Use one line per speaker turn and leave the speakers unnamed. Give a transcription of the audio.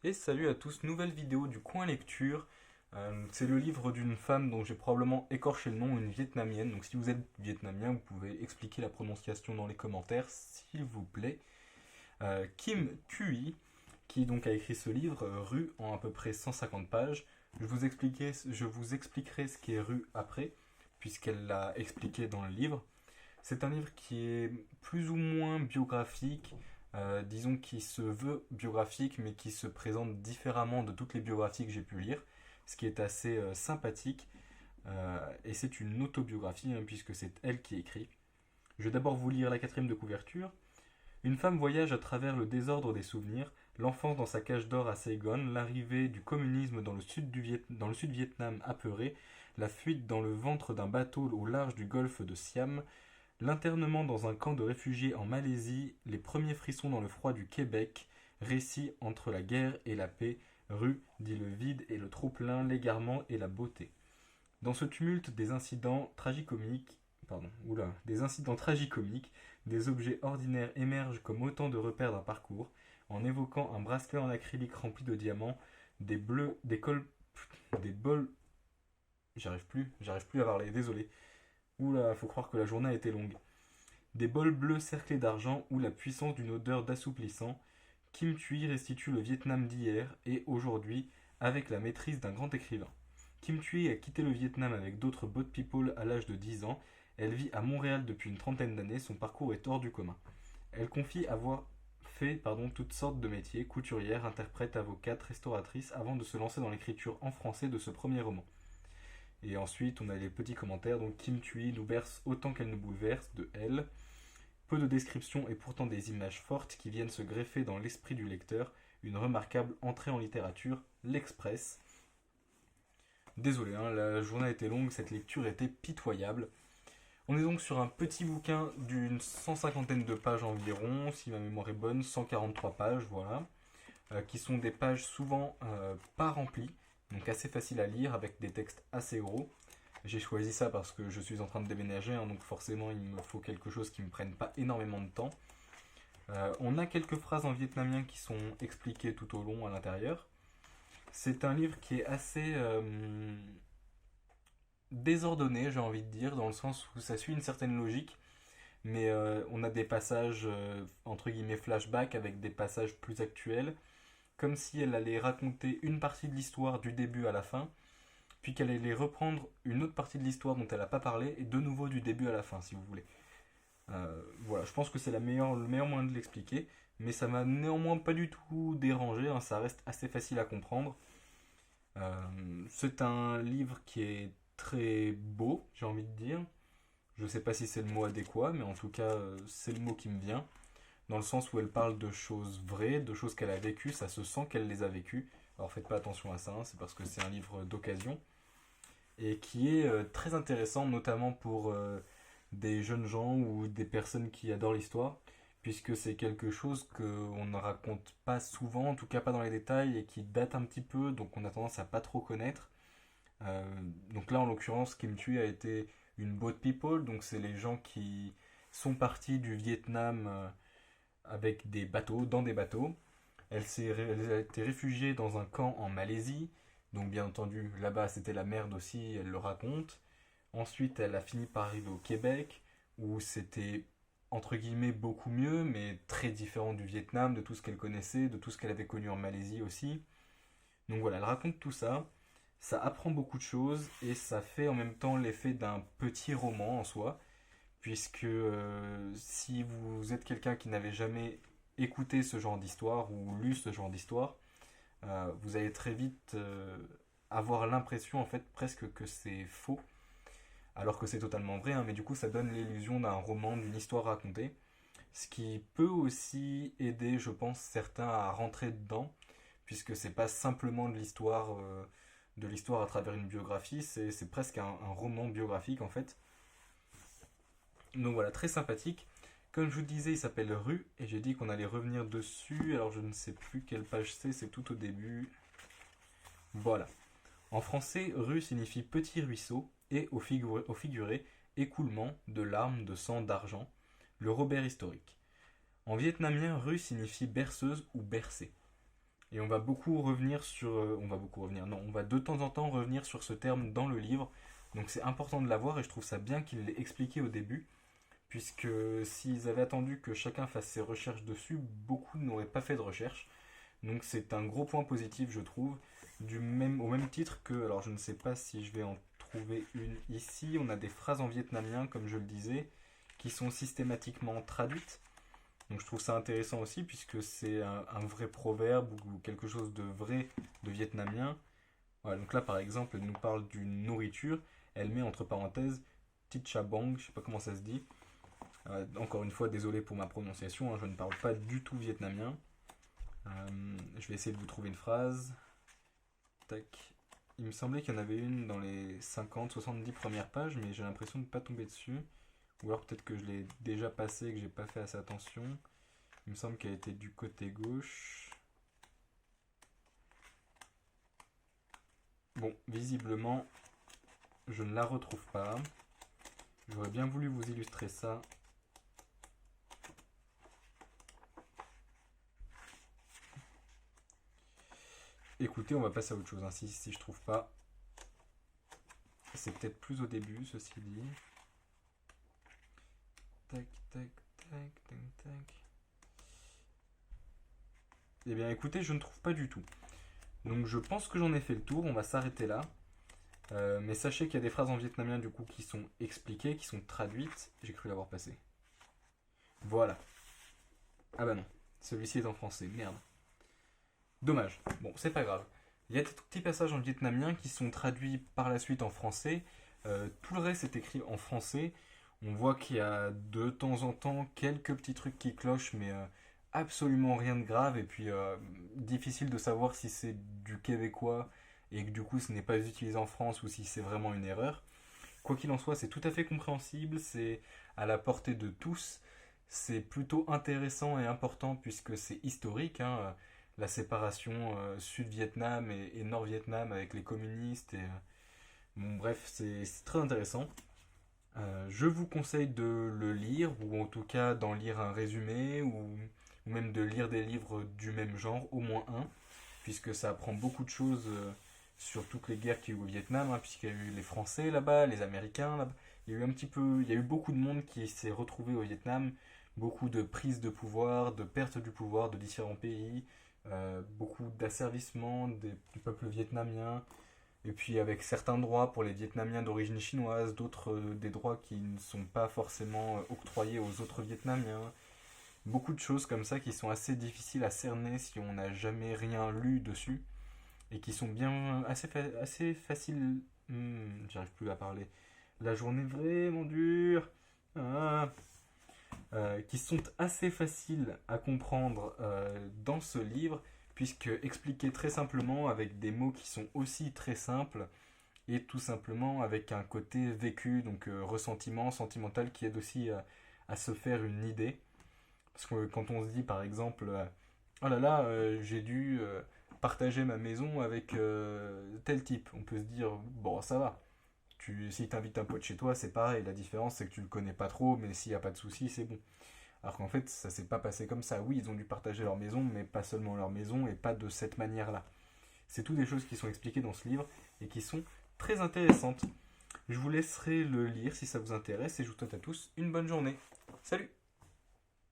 Et salut à tous, nouvelle vidéo du coin lecture. C'est le livre d'une femme dont j'ai probablement écorché le nom, une vietnamienne. Donc si vous êtes vietnamien, vous pouvez expliquer la prononciation dans les commentaires, s'il vous plaît. Kim Thuy, qui donc a écrit ce livre, Rue, en à peu près 150 pages. Je vous expliquerai ce qu'est Rue après, puisqu'elle l'a expliqué dans le livre. C'est un livre qui est plus ou moins biographique, disons qui se veut biographique, mais qui se présente différemment de toutes les biographies que j'ai pu lire, ce qui est assez sympathique. Et c'est une autobiographie, hein, puisque c'est elle qui écrit. Je vais d'abord vous lire la quatrième de couverture. Une femme voyage à travers le désordre des souvenirs, l'enfance dans sa cage d'or à Saigon, l'arrivée du communisme dans le sud Vietnam apeuré, la fuite dans le ventre d'un bateau au large du golfe de Siam, l'internement dans un camp de réfugiés en Malaisie, les premiers frissons dans le froid du Québec, récit entre la guerre et la paix, rue dit le vide et le trop-plein, l'égarement et la beauté. Dans ce tumulte des incidents tragicomiques, des objets ordinaires émergent comme autant de repères d'un parcours, en évoquant un bracelet en acrylique rempli de diamants, des bleus, des bols. J'arrive plus à parler, désolé. Oula, faut croire que la journée a été longue. Des bols bleus cerclés d'argent ou la puissance d'une odeur d'assouplissant, Kim Thuy restitue le Vietnam d'hier et aujourd'hui avec la maîtrise d'un grand écrivain. Kim Thuy a quitté le Vietnam avec d'autres boat people à l'âge de 10 ans. Elle vit à Montréal depuis une trentaine d'années. Son parcours est hors du commun. Elle confie avoir fait toutes sortes de métiers, couturière, interprète, avocate, restauratrice, avant de se lancer dans l'écriture en français de ce premier roman. Et ensuite, on a les petits commentaires. Donc, Kim Thuy nous berce autant qu'elle nous bouleverse, de elle. Peu de descriptions et pourtant des images fortes qui viennent se greffer dans l'esprit du lecteur. Une remarquable entrée en littérature, l'Express. Désolé, hein, la journée a été longue, cette lecture était pitoyable. On est donc sur un petit bouquin d'une 150aine de pages environ, si ma mémoire est bonne, 143 pages, voilà, qui sont des pages souvent pas remplies, donc assez faciles à lire avec des textes assez gros. J'ai choisi ça parce que je suis en train de déménager, hein, donc forcément il me faut quelque chose qui ne me prenne pas énormément de temps. On a quelques phrases en vietnamien qui sont expliquées tout au long à l'intérieur. C'est un livre qui est assez désordonné, j'ai envie de dire, dans le sens où ça suit une certaine logique, mais on a des passages entre guillemets flashback avec des passages plus actuels, comme si elle allait raconter une partie de l'histoire du début à la fin, puis qu'elle allait reprendre une autre partie de l'histoire dont elle n'a pas parlé, et de nouveau du début à la fin, si vous voulez. Voilà, je pense que c'est le meilleur moyen de l'expliquer, mais ça m'a néanmoins pas du tout dérangé, hein, ça reste assez facile à comprendre. C'est un livre qui est très beau, j'ai envie de dire. Je sais pas si c'est le mot adéquat, mais en tout cas, c'est le mot qui me vient. Dans le sens où elle parle de choses vraies, de choses qu'elle a vécues, ça se sent qu'elle les a vécues. Alors faites pas attention à ça, hein, c'est parce que c'est un livre d'occasion. Et qui est très intéressant, notamment pour des jeunes gens ou des personnes qui adorent l'histoire, puisque c'est quelque chose qu'on ne raconte pas souvent, en tout cas pas dans les détails, et qui date un petit peu, donc on a tendance à pas trop connaître. Euh, donc là, en l'occurrence, Kim Thuy a été une boat people, donc c'est les gens qui sont partis du Vietnam avec des bateaux, dans des bateaux. Elle a été réfugiée dans un camp en Malaisie, donc bien entendu, là-bas c'était la merde aussi, elle le raconte. Ensuite, elle a fini par arriver au Québec, où c'était entre guillemets beaucoup mieux, mais très différent du Vietnam, de tout ce qu'elle connaissait, de tout ce qu'elle avait connu en Malaisie aussi. Donc voilà, elle raconte tout ça, ça apprend beaucoup de choses et ça fait en même temps l'effet d'un petit roman en soi, puisque si vous êtes quelqu'un qui n'avait jamais écouté ce genre d'histoire ou lu ce genre d'histoire, vous allez très vite avoir l'impression en fait presque que c'est faux alors que c'est totalement vrai, hein, mais du coup ça donne l'illusion d'un roman, d'une histoire racontée, ce qui peut aussi aider, je pense, certains à rentrer dedans, puisque c'est pas simplement de l'histoire à travers une biographie, c'est presque un roman biographique en fait. Donc voilà, très sympathique. Comme je vous disais, il s'appelle Rue, et j'ai dit qu'on allait revenir dessus, alors je ne sais plus quelle page c'est tout au début. Voilà. En français, rue signifie petit ruisseau et au figuré écoulement de larmes, de sang, d'argent, le Robert historique. En vietnamien, rue signifie berceuse ou bercée. Et on va beaucoup revenir sur... on va beaucoup revenir, non, on va de temps en temps revenir sur ce terme dans le livre. Donc c'est important de l'avoir et je trouve ça bien qu'il l'ait expliqué au début, puisque s'ils avaient attendu que chacun fasse ses recherches dessus, beaucoup n'auraient pas fait de recherche. Donc c'est un gros point positif, je trouve, au même titre que, alors je ne sais pas si je vais en trouver une ici, on a des phrases en vietnamien, comme je le disais, qui sont systématiquement traduites. Donc je trouve ça intéressant aussi, puisque c'est un vrai proverbe ou quelque chose de vrai de vietnamien. Voilà, donc là par exemple, elle nous parle d'une nourriture, elle met entre parenthèses Tichabong, je sais pas comment ça se dit. Encore une fois, désolé pour ma prononciation, hein, je ne parle pas du tout vietnamien. Je vais essayer de vous trouver une phrase. Tac. Il me semblait qu'il y en avait une dans les 50-70 premières pages, mais j'ai l'impression de ne pas tomber dessus. Ou alors peut-être que je l'ai déjà passé et que j'ai pas fait assez attention. Il me semble qu'elle était du côté gauche. Bon, visiblement, je ne la retrouve pas. J'aurais bien voulu vous illustrer ça. Écoutez, on va passer à autre chose, hein, si je trouve pas. C'est peut-être plus au début, ceci dit. Tac, tac, tac, tac, tac. Eh bien, écoutez, je ne trouve pas du tout. Donc, je pense que j'en ai fait le tour. On va s'arrêter là. Mais sachez qu'il y a des phrases en vietnamien, du coup, qui sont expliquées, qui sont traduites. J'ai cru l'avoir passé. Voilà. Ah bah non. Celui-ci est en français. Merde. Dommage. Bon, c'est pas grave. Il y a des petits passages en vietnamien qui sont traduits par la suite en français. Tout le reste est écrit en français. On voit qu'il y a de temps en temps quelques petits trucs qui clochent, mais absolument rien de grave. Et puis, difficile de savoir si c'est du québécois et que du coup ce n'est pas utilisé en France ou si c'est vraiment une erreur. Quoi qu'il en soit, c'est tout à fait compréhensible, c'est à la portée de tous. C'est plutôt intéressant et important puisque c'est historique, hein, la séparation Sud-Vietnam et Nord-Vietnam avec les communistes. Bon, bref, c'est très intéressant. Je vous conseille de le lire, ou en tout cas d'en lire un résumé, ou même de lire des livres du même genre, au moins un, puisque ça apprend beaucoup de choses sur toutes les guerres qu'il y a eu au Vietnam, hein, puisqu'il y a eu les Français là-bas, les Américains là-bas. Il y a eu un petit peu, il y a eu beaucoup de monde qui s'est retrouvé au Vietnam, beaucoup de prises de pouvoir, de perte du pouvoir de différents pays, beaucoup d'asservissement du peuple vietnamien, et puis avec certains droits pour les Vietnamiens d'origine chinoise, d'autres des droits qui ne sont pas forcément octroyés aux autres Vietnamiens. Beaucoup de choses comme ça qui sont assez difficiles à cerner si on n'a jamais rien lu dessus et qui sont bien assez faciles. J'arrive plus à parler. La journée est vraiment dure. Ah. Qui sont assez faciles à comprendre dans ce livre, puisque expliqués très simplement avec des mots qui sont aussi très simples et tout simplement avec un côté vécu, donc ressentiment, sentimental qui aide aussi à se faire une idée. Parce que quand on se dit par exemple, oh là là, j'ai dû partager ma maison avec tel type, on peut se dire, bon, ça va. Si tu invites un pote chez toi, c'est pareil. La différence, c'est que tu le connais pas trop, mais s'il n'y a pas de souci, c'est bon. Alors qu'en fait, ça s'est pas passé comme ça. Oui, ils ont dû partager leur maison, mais pas seulement leur maison et pas de cette manière-là. C'est tout des choses qui sont expliquées dans ce livre et qui sont très intéressantes. Je vous laisserai le lire si ça vous intéresse et je vous souhaite à tous une bonne journée. Salut!